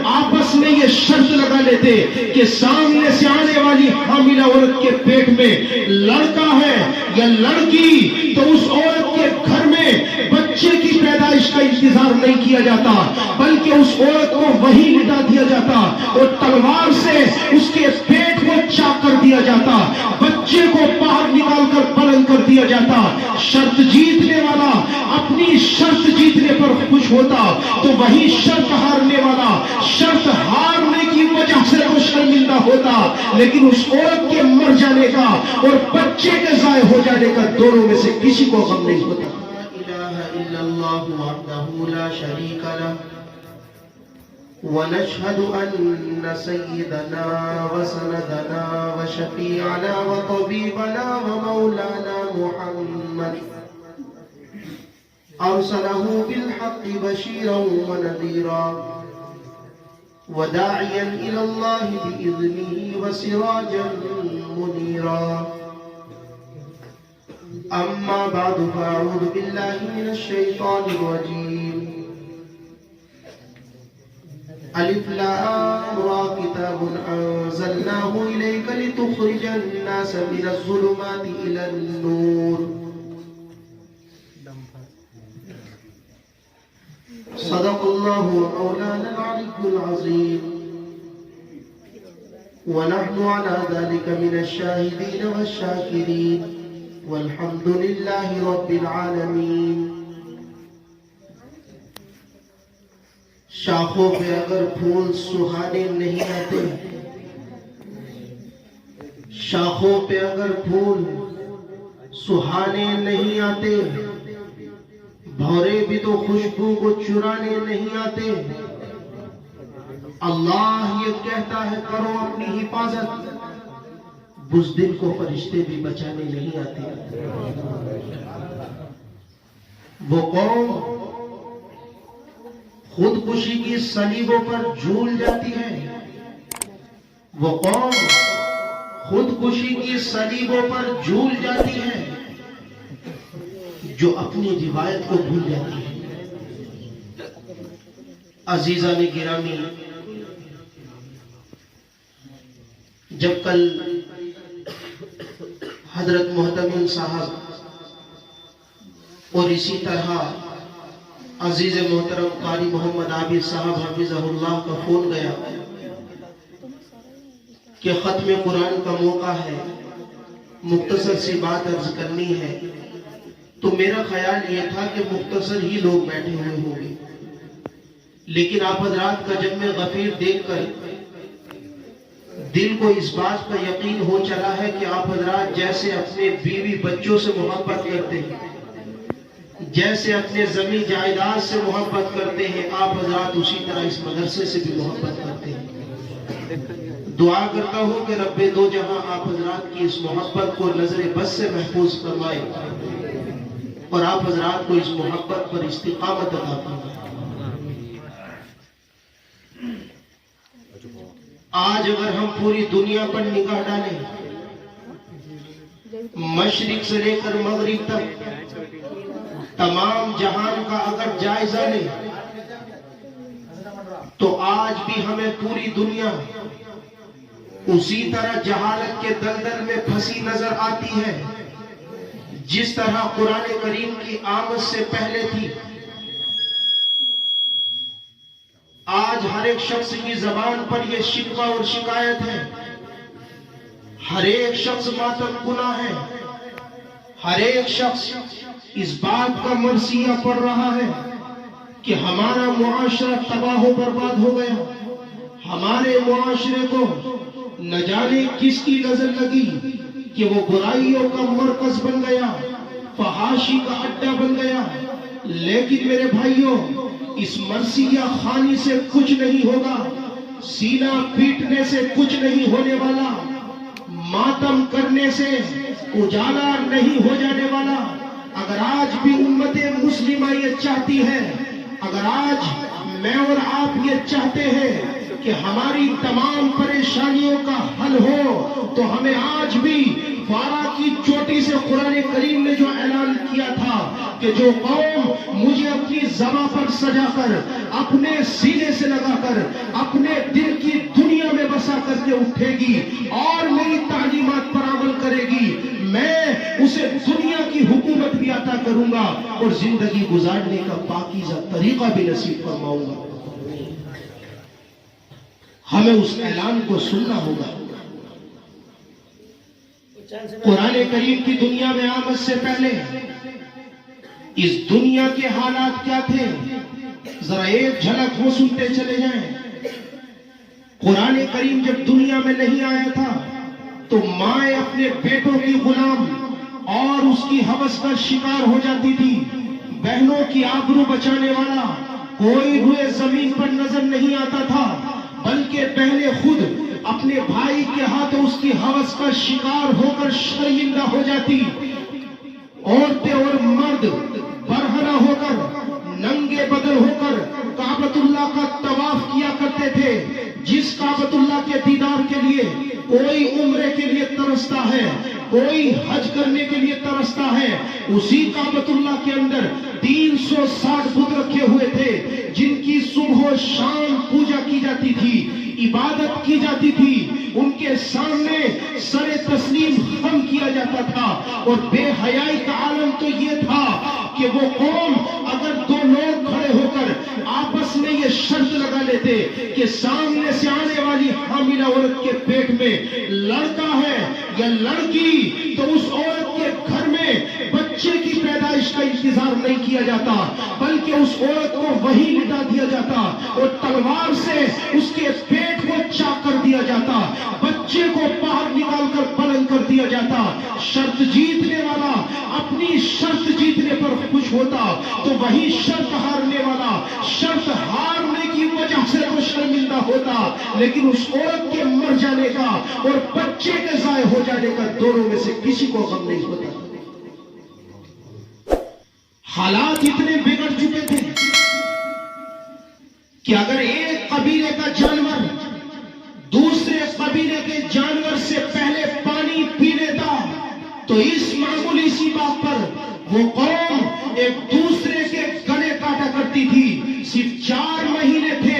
آپس میں یہ شرط لگا لیتے کہ سامنے سے آنے والی حاملہ عورت کے پیٹ میں لڑکا ہے یا لڑکی تو اس عورت کے گھر میں بچے کی پیدائش کا انتظار نہیں کیا جاتا، بلکہ اس عورت کو وہی لٹا دیا جاتا اور تلوار سے اس کے پیٹ کو چاک کر دیا جاتا، بچے کو باہر نکال کر بلند کر دیا جاتا۔ شرط جیتنے والا اپنی شرط جیتنے پر خوش ہوتا تو وہی شرط ہارنے والا شرط ہارنے کی وجہ سے وہ شرمندہ ہوتا، لیکن اس عورت کے مر جانے کا اور بچے کے ضائع ہو جانے کا دونوں میں سے کسی کو غم نہیں ہوتا۔ لا الہ الا اللہ وحدہ لا شریک لہ ونشهد أن سيدنا وسندنا وشفيعنا وطبيبنا ومولانا محمد أرسله بالحق بشيرا ونذيرا وداعيا إلى الله بإذنه وسراجا منيرا أما بعد فأعوذ بالله من الشيطان الرجيم الف لام را کتاب انزلناه الیک لتخرج الناس من الظلمات الى النور صدق اللہ مولانا العلی العظیم ونحن على ذلك من الشاهدين والشاكرين والحمد لله رب العالمين۔ شاخوں پہ اگر پھول سہانے نہیں آتے، شاخوں پہ اگر پھول سہانے نہیں آتے، بھورے بھی تو خوشبو کو چرانے نہیں آتے۔ اللہ یہ کہتا ہے کرو اپنی حفاظت، بزدل کو فرشتے بھی بچانے نہیں آتے۔ وہ قوم خودکشی کی صلیبوں پر جھول جاتی ہے، وہ قوم خودکشی کی صلیبوں پر جھول جاتی ہے جو اپنی روایت کو بھول جاتی ہے۔ عزیزان گرامی، جب کل حضرت محتمم صاحب اور اسی طرح عزیز محترم قاری محمد عابد صاحب حفظہ اللہ کا فون گیا کہ ختم قرآن کا موقع ہے، مختصر سی بات عرض کرنی ہے، تو میرا خیال یہ تھا کہ مختصر ہی لوگ بیٹھے ہوئے ہوں گے، لیکن آپ حضرات کا جب میں غفیر دیکھ کر دل کو اس بات کا یقین ہو چلا ہے کہ آپ حضرات جیسے اپنے بیوی بچوں سے محبت کرتے ہیں، جیسے اپنے زمین جائیداد سے محبت کرتے ہیں، آپ حضرات اسی طرح اس مدرسے سے بھی محبت کرتے ہیں۔ دعا کرتا ہوں کہ رب دو جہاں آپ حضرات کی اس محبت کو نظر بس سے محفوظ فرمائے اور آپ حضرات کو اس محبت پر استقامت عطا فرمائے۔ آج اگر ہم پوری دنیا پر نگاہ ڈالیں، مشرق سے لے کر مغرب تک تمام جہان کا اگر جائزہ لیں تو آج بھی ہمیں پوری دنیا اسی طرح جہالت کے دلدل میں پھنسی نظر آتی ہے جس طرح قرآن کریم کی آمد سے پہلے تھی۔ آج ہر ایک شخص کی زبان پر یہ شکوہ اور شکایت ہے، ہر ایک شخص ماتم گناہ ہے، ہر ایک شخص اس بات کا مرثیہ پڑھ رہا ہے کہ ہمارا معاشرہ تباہ و برباد ہو گیا، ہمارے معاشرے کو نہ جانے کس کی نظر لگی کہ وہ برائیوں کا مرکز بن گیا، فحاشی کا اڈا بن گیا۔ لیکن میرے بھائیوں، اس مرثیہ خانی سے کچھ نہیں ہوگا، سینہ پیٹنے سے کچھ نہیں ہونے والا، ماتم کرنے سے اجالا نہیں ہو جانے والا۔ اگر آج بھی امت مسلمہ یہ چاہتی ہے، اگر آج میں اور آپ یہ چاہتے ہیں کہ کہ ہماری تمام پریشانیوں کا حل ہو، تو ہمیں آج بھی فارا کی چوٹی سے قرآن کریم نے جو اعلان کیا تھا کہ جو قوم مجھے اپنی زباں پر سجا کر، اپنے سینے سے لگا کر، اپنے دل کی دنیا میں بسا کر کے اٹھے گی اور میری تعلیمات پر عمل کرے گی، میں اسے دنیا کی حکومت بھی عطا کروں گا اور زندگی گزارنے کا پاکیزہ طریقہ بھی نصیب فرماؤں گا۔ ہمیں اس اعلان کو سننا ہوگا۔ قرآن کریم کی دنیا میں آمد سے پہلے اس دنیا کے حالات کیا تھے، ذرا ایک جھلک وہ سنتے چلے جائیں۔ قرآن کریم جب دنیا میں نہیں آیا تھا تو مائیں اپنے بیٹوں کی غلام اور اس کی ہوس کا شکار ہو جاتی تھی۔ بہنوں کی آبرو بچانے والا کوئی روئے زمین پر نظر نہیں آتا تھا، بلکہ بہنیں خود اپنے بھائی کے ہاتھوں اس کی ہوس کا شکار ہو کر شرمندہ ہو جاتی۔ عورتیں اور مرد برہنہ ہو کر، ننگے بدن ہو کر کعبۃ اللہ کا طواف کیا کرتے تھے۔ جس کعبۃ اللہ کے دیدار کے لیے کوئی عمرے کے لیے ترستا ہے، کوئی حج کرنے کے لیے ترستا ہے، اسی کعبۃ اللہ کے اندر 360 بت رکھے ہوئے تھے جن کی صبح و شام پوجا کی جاتی تھی، عبادت کی جاتی تھی، ان کے سامنے سر تسلیم خم کیا جاتا تھا۔ اور بے حیائی کا عالم تو یہ تھا کہ وہ قوم اگر دو لوگ کھڑے ہو کر آپس میں یہ شرط لگا لیتے کہ سامنے سے آنے والی حاملہ عورت کے پیٹ میں لڑکا ہے یا لڑکی، تو اس عورت کے گھر میں بچے کی پیدائش کا انتظار نہیں کیا جاتا، بلکہ اس عورت کو وہی لٹا دیا جاتا اور تلوار سے اس کے پیٹ کو چاک کر دیا جاتا، بچے کو باہر نکال کر بلند کر دیا جاتا۔ شرط جیتنے والا اپنی شرط جیتنے پر خوش ہوتا تو وہی شرط ہارنے والا شرط ہارنے کی وجہ سے تو شرمندہ ہوتا، لیکن اس عورت کے مر جانے کا اور بچے کے ضائع ہو جانے کا دونوں میں سے کسی کو غم نہیں ہوتا۔ حالات اتنے بگڑ چکے تھے کہ اگر ایک قبیلے کا جانور دوسرے قبیلے کے جانور سے پہلے پانی پی لیتا تو اس معمولی سی بات پر وہ قوم ایک دوسرے کے گلے کاٹا کرتی تھی۔ صرف 4 مہینے تھے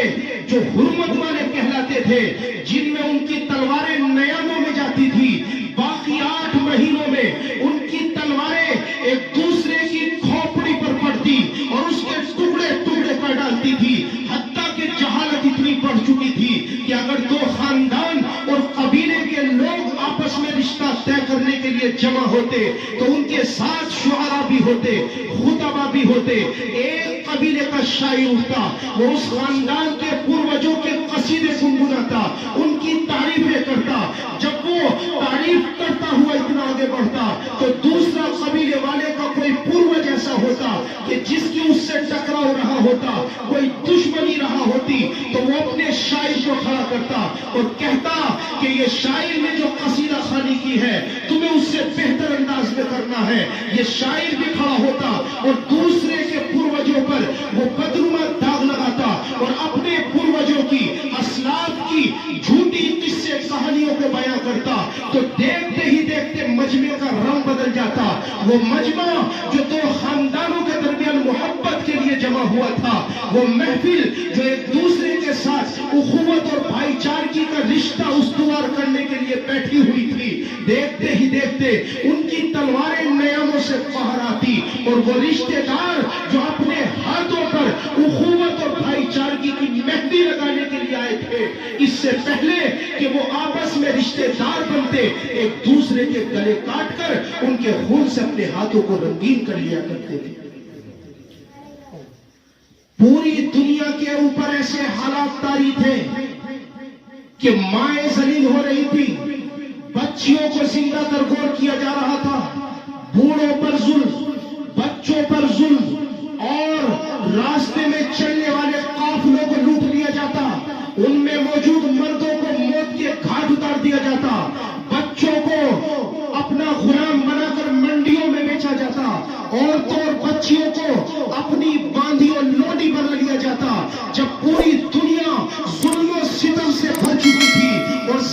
جو حرمت والے کہلاتے تھے، جن میں ان کی تلواریں نیاموں میں جاتی تھی، باقی 8 مہینوں میں ان کی تلواریں ایک دوسرے کی کھوپڑی پر پڑتی اور اس کے ٹکڑے ٹکڑے کر ڈالتی تھی۔ حتیٰ کہ جہالت اتنی بڑھ چکی تھی کہ اگر 2 خاندان اور قبیلے کے لوگ آپس میں رشتہ طے کرنے کے لیے جمع ہوتے تو ان کے ساتھ شعراء بھی ہوتے، خطبہ بھی ہوتے۔ ایک قبیلے کا شاعر اٹھتا، وہ اس خاندان کے پروجوں کے قصیدے گنگناتا، ان کی تعریفیں کرتا۔ جب وہ تعریف کرتا ہوا اتنا آگے بڑھتا تو دوسرا قبیلے والے کا کوئی پروج ایسا ہوتا کہ جس کی اس سے ٹکراؤ رہا ہوتا، کوئی دشمنی رہا ہوتی، تو وہ اپنے شاعر کو کھڑا کرتا اور کہتا کہ یہ شاعر نے جو قصیدہ خوانی کی ہے تمہیں اس سے بہتر انداز میں کرنا ہے۔ یہ شاعر بھی کھڑا ہوتا اور دوسرے کے پروجوں پر وہ بدنما داغ لگاتا اور اپنے پروجوں کی، اسلاف کی جھوٹی قصے کہانیوں کو بیان کرتا، تو دیکھتے ہی دیکھتے مجمع کا رنگ بدل جاتا۔ وہ مجمع جو 2 خاندانوں کے درمیان محبت کے لیے جمع ہوا تھا، وہ محفل جو ایک دوسرے کے ساتھ اخوت اور بھائی چارگی کا رشتہ استوار کرنے کے لیے بیٹھی ہوئی تھی، دیکھتے ہی دیکھتے ان کی تلواریں نیاموں سے باہر آتی اور وہ رشتے دار جو اپنے ہاتھوں پر اخوت اور بھائی چارگی کی مہندی لگانے کے لیے آئے تھے، اس سے پہلے کہ وہ آپس میں رشتے دار بنتے، ایک دوسرے کے گلے کاٹ کر ان کے خون سے اپنے ہاتھوں کو رنگین کر لیا کرتے تھے۔ پوری دنیا کے اوپر ایسے حالات طاری تھے کہ مائیں ذلیل ہو رہی تھی، بچیوں کو زندہ ترگور کیا جا رہا تھا، بوڑھوں پر ظلم، بچوں پر ظلم، اور راستے میں چلنے والے قافلوں کو لوٹ لیا جاتا، ان میں موجود مردوں کو موت کے گھاٹ اتار دیا جاتا، بچوں کو اپنا غلام بنا کر منڈیوں میں بیچا جاتا، عورتوں اور بچیوں کو اپنی باندھی اور لوڈی بنا لیا جاتا۔ جب پوری دنیا ظلم و ستم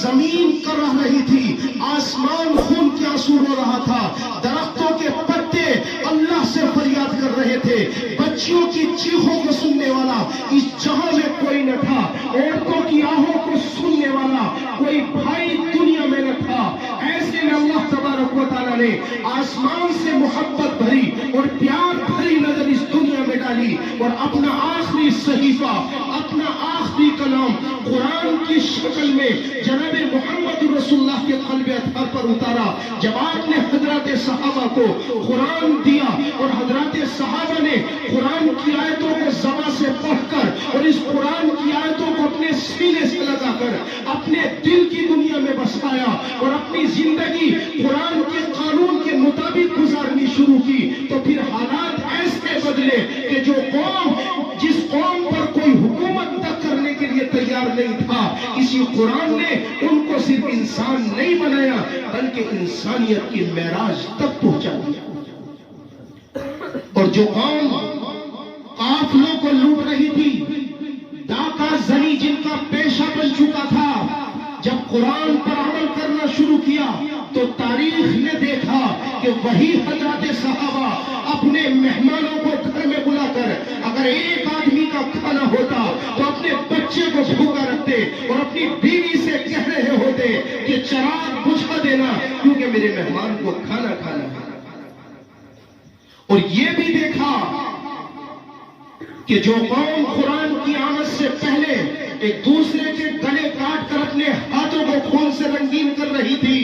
زمین کر رہی تھی، آسمان خون کے آنسو رو رہا تھا، درختوں کے پتے اللہ سے فریاد کر رہے تھے، بچیوں کی چیخوں کو سننے والا اس جہاں میں کوئی نہ تھا، عورتوں کی آہوں کو سننے والا کوئی بھائی دنیا میں نہ تھا۔ ایسے میں اللہ تبارک و تعالیٰ نے آسمان سے محبت بھری اور پیار بھری نظر اس دنیا میں ڈالی اور اپنا آخری صحیفہ، اپنا آخری کلام قرآن کی شکل میں جناب محمد رسول اللہ کے قلب اطہر پر اتارا۔ جب آپ نے حضرات صحابہ کو قرآن دیا اور حضرات صحابہ نے قرآن کی آیتوں کو زبان سے پڑھ کر اور اس قرآن کی آیتوں کو اپنے سینے سے لگا کر اپنے دل کی دنیا میں بسایا اور اپنی زندگی قرآن کے قانون کے مطابق گزارنی شروع کی، تو پھر حالات ایسے بدلے کہ جو قوم جس قوم پر کوئی حکومت تک کرنے کے لیے تیار نہیں تھا، اسی قرآن نے ان کو صرف انسان نہیں بنایا بلکہ انسانیت کی معراج تک پہنچا دیا۔ اور جو قوم قافلوں کو لوٹ رہی تھی، ڈاکہ زنی جن کا پیشہ بن چکا تھا، جب قرآن پر عمل کرنا شروع کیا تو تاریخ نے دیکھا کہ وہی حضرات صحابہ اپنے مہمانوں کو گھر میں بلا کر اگر ایک آدمی کا کھانا ہوتا تو اپنے بچے کو بھوکا رکھتے اور اپنی بیوی سے کہہ رہے ہوتے کہ چراغ بجھا دینا کیونکہ میرے مہمان کو کھانا کھانا ہے۔ اور یہ بھی دیکھا کہ جو قوم قرآن کی آمد سے پہلے ایک دوسرے کے گلے کاٹ کر اپنے ہاتھوں کو خون سے رنگین کر رہی تھی،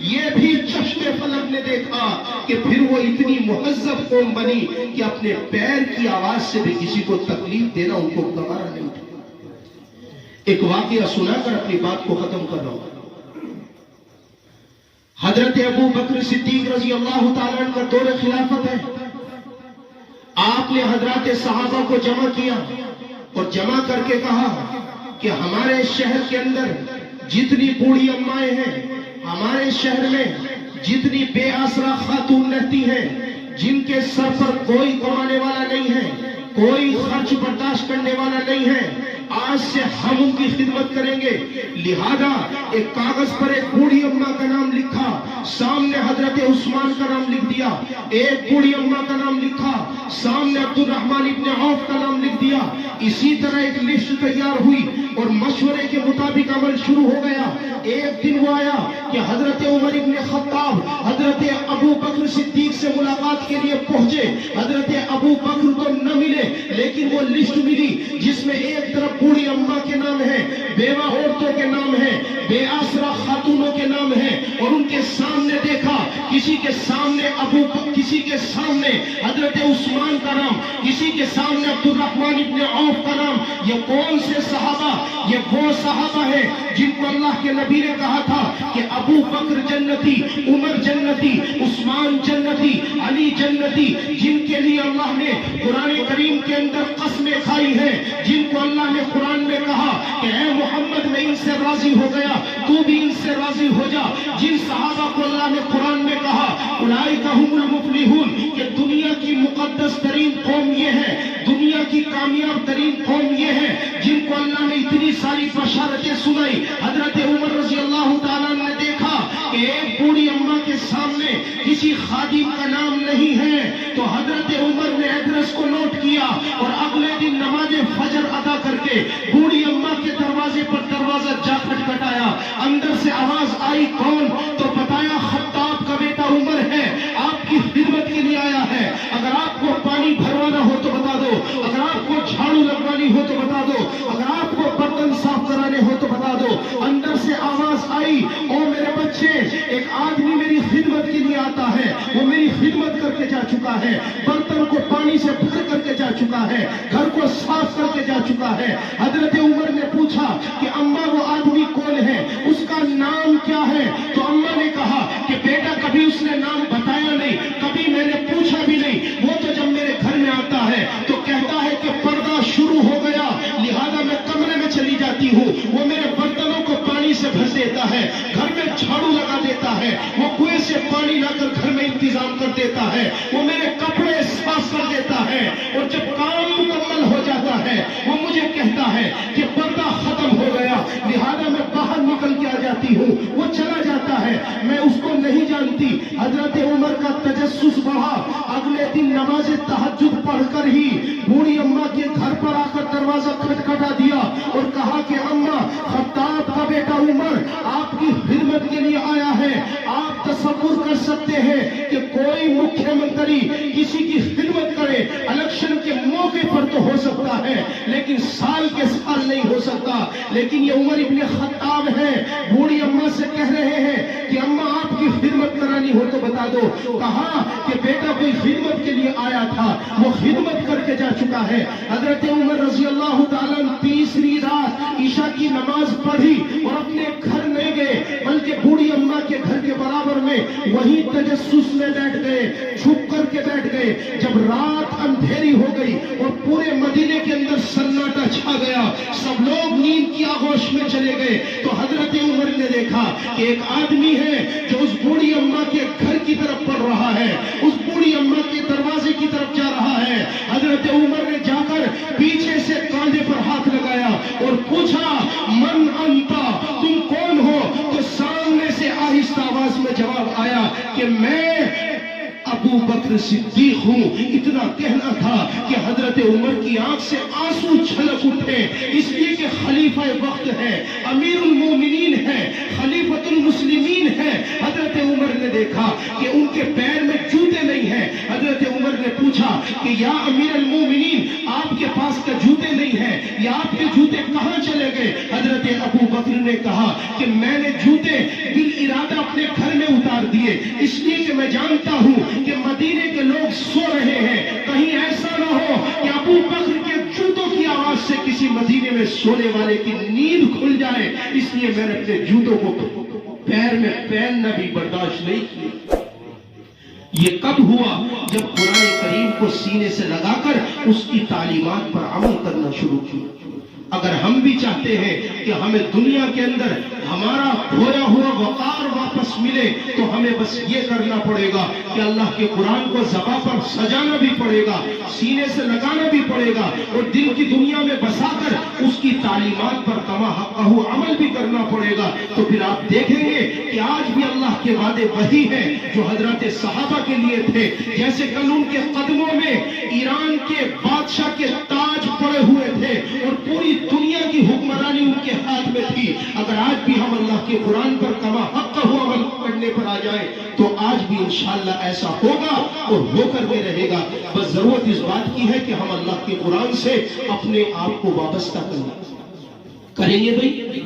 یہ بھی چشم فلک نے دیکھا کہ پھر وہ اتنی مہذب قوم بنی کہ اپنے پیر کی آواز سے بھی کسی کو تکلیف دینا ان کو گوارا نہیں تھا۔ ایک واقعہ سنا کر اپنی بات کو ختم کر رہا ہوں۔ حضرت ابو بکر صدیق رضی اللہ تعالیٰ عنہ کا دور خلافت ہے۔ آپ نے حضرات صحابہ کو جمع کیا اور جمع کر کے کہا کہ ہمارے شہر کے اندر جتنی بوڑھی امائیں ہیں، ہمارے شہر میں جتنی بے آسرا خاتون رہتی ہیں، جن کے سر پر کوئی کمانے والا نہیں ہے، کوئی خرچ برداشت کرنے والا نہیں ہے، آج سے ہم ان کی خدمت کریں گے۔ لہذا ایک کاغذ پر ایک بوڑھی اماں کا نام لکھا، سامنے حضرت عثمان کا نام لکھ دیا، ایک بوڑھی اماں کا نام لکھا، سامنے عبد الرحمن ابن عوف کا نام لکھ دیا۔ اسی طرح ایک لسٹ تیار ہوئی اور مشورے کے مطابق عمل شروع ہو گیا۔ ایک دن وہ آیا کہ حضرت عمر ابن خطاب حضرت ابو بکر صدیق سے ملاقات کے لیے پہنچے۔ حضرت ابو بکر تو نہ ملے لیکن وہ لسٹ ملی جس میں ایک طرف بوڑھی اماں کے نام ہیں، بیوہ عورتوں کے نام ہیں، بے آسرا خاتونوں کے نام ہیں، اور ان کے سامنے دیکھا کسی کے سامنے کسی کے سامنے حضرت عثمان کا نام، کسی کے سامنے عبد الرحمن ابن عوف کا نام۔ یہ کون سے صحابہ؟ یہ وہ صحابہ ہیں جن کو اللہ کے نبی نے کہا تھا کہ ابو بکر جنتی، عمر جنتی، عثمان جنتی، علی جنتی، جن کے لیے اللہ نے قرآن کریم کے اندر قسمیں کھائی ہیں، جن کو اللہ نے قرآن میں کہا کہ اے محمد میں ان سے راضی ہو گیا، تو بھی ان سے راضی ہو جا۔ جن صحابہ کو اللہ نے قرآن میں کہا اولئک هم المفلحون کہ دنیا کی مقدس ترین قوم یہ ہے، دنیا کی کامیاب ترین قوم یہ ہے، جن کو اللہ نے اتنی ساری بشارتیں سنائی۔ حضرت عمر رضی اللہ تعالیٰ نے دیکھا کہ ایک بوڑھی اماں کے سامنے کسی خادم کا نام نہیں ہے، تو حضرت عمر نے ایڈریس کو نوٹ کیا اور اگلے دن نماز فجر ادا کر کے بوڑھی اماں کے دروازے پر دروازہ جا کھٹکھٹایا۔ اندر سے آواز آئی، کون؟ تو بتایا خطاب کا بیٹا عمر ہے، آپ کی خدمت کے لیے آیا ہے۔ اگر آپ کو پانی بھروانا ہو تو بتا دو، اگر آپ کو جھاڑو لگوانی ہو تو بتا دو، اگر آپ کو برتن صاف کرانے ہو تو بتا دو۔ اندر سے آواز آئی، او میرے بچے، ایک آدمی میری خدمت کے لیے آتا ہے، وہ میری خدمت کر کے جا چکا ہے، برتن کو پانی سے بھر کر کے جا چکا ہے، گھر کو صاف کر کے جا چکا ہے۔ حضرت عمر نے پوچھا کہ اماں وہ آدمی کون ہے، اس کا نام کیا ہے؟ تو اماں نے کہا کہ بیٹا کبھی اس نے نام بتایا نہیں، کبھی میں نے پوچھا بھی نہیں، وہ تو جب میرے گھر میں آتا ہے تو کہتا ہے کہ پردہ شروع ہو گیا، لہذا میں کمرے میں چلی جاتی ہوں، وہ میرے برتنوں کو پانی سے بھر دیتا ہے، گھر میں جھاڑو لگا دیتا ہے، وہ کنویں سے پانی لا کر گھر میں انتظام کر دیتا ہے، وہ میرے کپڑے صاف کر دیتا ہے، اور جب کام مکمل ہو جاتا ہے وہ مجھے کہتا ہے کہ پردہ ختم ہو گیا، لہذا میں باہر نکل کے آ جاتی میں اس کو نہیں جانتی۔ حضرت عمر کا تجسس بڑھا، اگلے دن نماز تہجد پڑھ کر ہی بوڑھی اماں کے گھر پر آ کر دروازہ کھٹکھٹا دیا اور کہا کہ اماں، خطاب کا بیٹا عمر آپ کی خدمت کے لیے آیا ہے۔ آپ تصور کر سکتے ہیں کہ کوئی مکھیہ منتری کسی کی خدمت کرے، الیکشن کے موقع پر تو ہو سکتا ہے لیکن سال کے سال نہیں ہو سکتا، لیکن یہ عمر ابن خطاب ہے، بوڑھی اماں سے کہہ رہے ہیں کہ اماں آپ کی خدمت کرانی ہو تو بتا دو۔ کہا کہ بیٹا کوئی خدمت کے لیے آیا تھا، وہ خدمت کر کے جا چکا ہے۔ حضرت عمر رضی اللہ تعالیٰ تیسری رات عشاء کی نماز پڑھی اور اپنے گھر نہیں گئے بلکہ بوڑھی اماں کے گھر کے برابر میں وہیں تجسس میں بیٹھ گئے، چھپ کر کے بیٹھ گئے۔ جب رات اندھیری ہو گئی اور پورے مدینے کے اندر سناٹا چھا گیا، سب لوگ نیند کی آغوش میں چلے گئے، تو حضرت عمر نے دیکھا کہ ایک آدمی ہے جو اس بوڑھی اماں کے گھر کی طرف پڑھ رہا ہے، اس بوڑھی اماں کے دروازے کی طرف جا رہا ہے۔ حضرت عمر نے جا کر پیچھے سے کاندھے پر ہاتھ لگایا اور پوچھا، من انتا، تم کون ہو؟ تو سامنے سے آہستہ آواز میں جواب آیا کہ میں ابو بکر صدیق ہوں۔ اتنا کہنا تھا کہ حضرت عمر کی آنکھ سے آنسو چھلک اٹھے، اس لیے کہ خلیفہ وقت ہے، امیر المومنین ہے، خلیفۃ المسلمین ہے۔ حضرت عمر نے دیکھا کہ ان کے پیر میں جوتے نہیں ہیں۔ حضرت عمر نے پوچھا کہ یا امیر المومنین، آپ کے پاس کا جوتے نہیں ہیں، یا آپ کے جوتے کہاں چلے گئے؟ حضرت ابو بکر نے کہا کہ میں نے جوتے بالارادہ اپنے گھر میں اتار دیے، اس لیے کہ میں جانتا ہوں کہ مدینے کے لوگ سو رہے ہیں، کہیں ایسا نہ ہو کہ ابو بکر کے جوتوں کی آواز سے کسی مدینے میں سونے والے کی نیند کھل جائے، اس لیے میں نے اپنے جوتوں کو پیر میں پہننا بھی برداشت نہیں کیا۔ یہ کب ہوا؟ جب قرآن کریم کو سینے سے لگا کر اس کی تعلیمات پر عمل کرنا شروع کیا۔ اگر ہم بھی چاہتے ہیں کہ ہمیں دنیا کے اندر ہمارا کھویا ہوا وقار واپس ملے تو ہمیں بس یہ کرنا پڑے گا کہ اللہ کے قرآن کو زباں پر سجانا بھی پڑے گا، سینے سے لگانا بھی پڑے گا اور دل کی دنیا میں بسا کر اس کی تعلیمات پر کما حقہ عمل بھی کرنا پڑے گا۔ تو پھر آپ دیکھیں گے کہ آج بھی اللہ کے وعدے وہی ہیں جو حضرات صحابہ کے لیے تھے۔ جیسے کل ان کے قدموں میں ایران کے بادشاہ کے تاج پڑے ہوئے تھے اور پوری دنیا کی حکمرانی ان کے ہاتھ میں تھی، اگر آج بھی ہم اللہ کے قرآن پر کما حق ہوا عمل کرنے پر آ جائیں تو آج بھی انشاءاللہ ایسا ہوگا اور ہو کر بھی رہے گا۔ بس ضرورت اس بات کی ہے کہ ہم اللہ کے قرآن سے اپنے آپ کو وابستہ کریں گے بھائی۔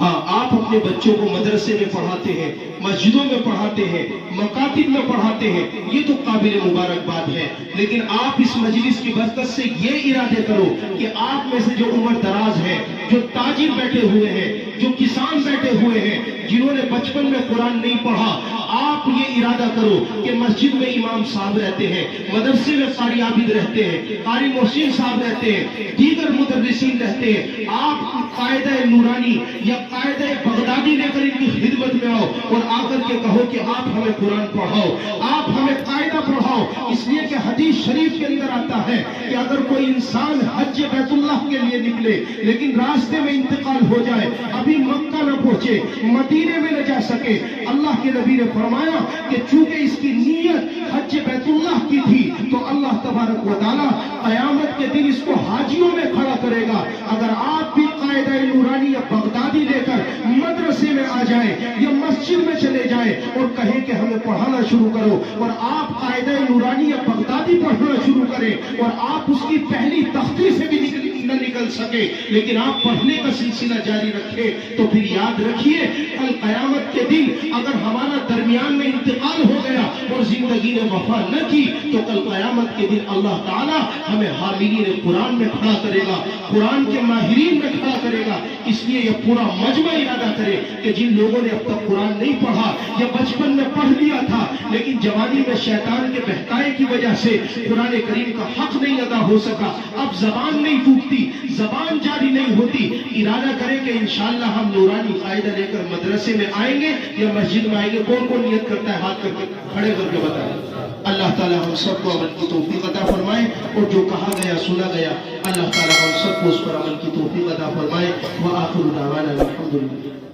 ہاں، آپ اپنے بچوں کو مدرسے میں پڑھاتے ہیں، مسجدوں میں پڑھاتے ہیں، مکاتب میں پڑھاتے ہیں، یہ تو قابل مبارکباد ہے، لیکن آپ اس مجلس کی برکت سے یہ ارادے کرو کہ آپ میں سے جو عمر دراز ہیں، جو تاجر بیٹھے ہوئے ہیں، جو کسان بیٹھے ہوئے ہیں، جنہوں نے بچپن میں قرآن نہیں پڑھا، آپ یہ ارادہ کرو کہ مسجد میں امام صاحب رہتے ہیں، مدرسے میں قاری عابد رہتے ہیں، قاری محسن صاحب رہتے ہیں، دیگر مدرسین رہتے ہیں، آپ قاعدہ نورانی یا قاعدہ بغدادی لے کر ان کی خدمت میں آؤ اور آ کر کے کہو کہ آپ ہمیں قرآن پڑھاؤ، آپ ہمیں قاعدہ پڑھاؤ۔ اس لیے کہ حدیث شریف کے اندر آتا ہے کہ اگر کوئی انسان حج بیت اللہ کے لیے نکلے لیکن راستے میں انتقال ہو جائے، ابھی مکہ نہ پہنچے، مدینے میں نہ جا سکے، اللہ کے نبی نے فرمایا کہ چونکہ اس کی نیت حج بیت اللہ کی تھی تو اللہ تبارک و تعالی قیامت کے دن اس کو حاجیوں میں کھڑا کرے گا۔ اگر آپ بھی قاعدہ نورانی یا بغدادی لے کر مدرسے میں آ جائیں یا مسجد میں چلے جائیں اور کہیں کہ ہمیں پڑھانا شروع کرو، اور آپ قاعدہ نورانی یا بغدادی پڑھنا شروع کریں اور آپ اس کی پہلی تختی سے بھی نہ نکل سکے لیکن آپ پڑھنے کا سلسلہ جاری رکھے، تو پھر یاد رکھیے کل قیامت کے دن اگر ہمارا درمیان میں انتقال ہو گیا اور زندگی نے وفا نہ کی تو کل قیامت کے دن اللہ تعالی ہمیں حاملین قرآن میں کھڑا کرے گا، قرآن کے ماہرین میں کھڑا کرے گا۔ اس لیے یہ پورا مجمع ارادہ کرے کہ جن لوگوں نے اب تک قرآن نہیں پڑھا یا بچپن میں پڑھ لیا تھا لیکن جوانی میں شیطان کے بہکاوے کی وجہ سے قرآن کریم کا حق نہیں ادا ہو سکا، اب زبان نہیں ٹوٹتی، زبان جاری نہیں ہوتی، ارادہ کرے کہ انشاءاللہ ہم نورانی قاعدہ لے کر مدرسے میں آئیں گے یا مسجد میں آئیں گے۔ کون کون نیت کرتا ہے؟ ہاتھ کر کے کھڑے کر کے بتائیں۔ اللہ تعالی ہم سب کو عمل کی توفیق عطا فرمائے اور جو کہا گیا سنا گیا اللہ تعالی ہم سب کو اس پر عمل کی توفیق عطا فرمائے۔ وآخر دعوانا الحمدللہ۔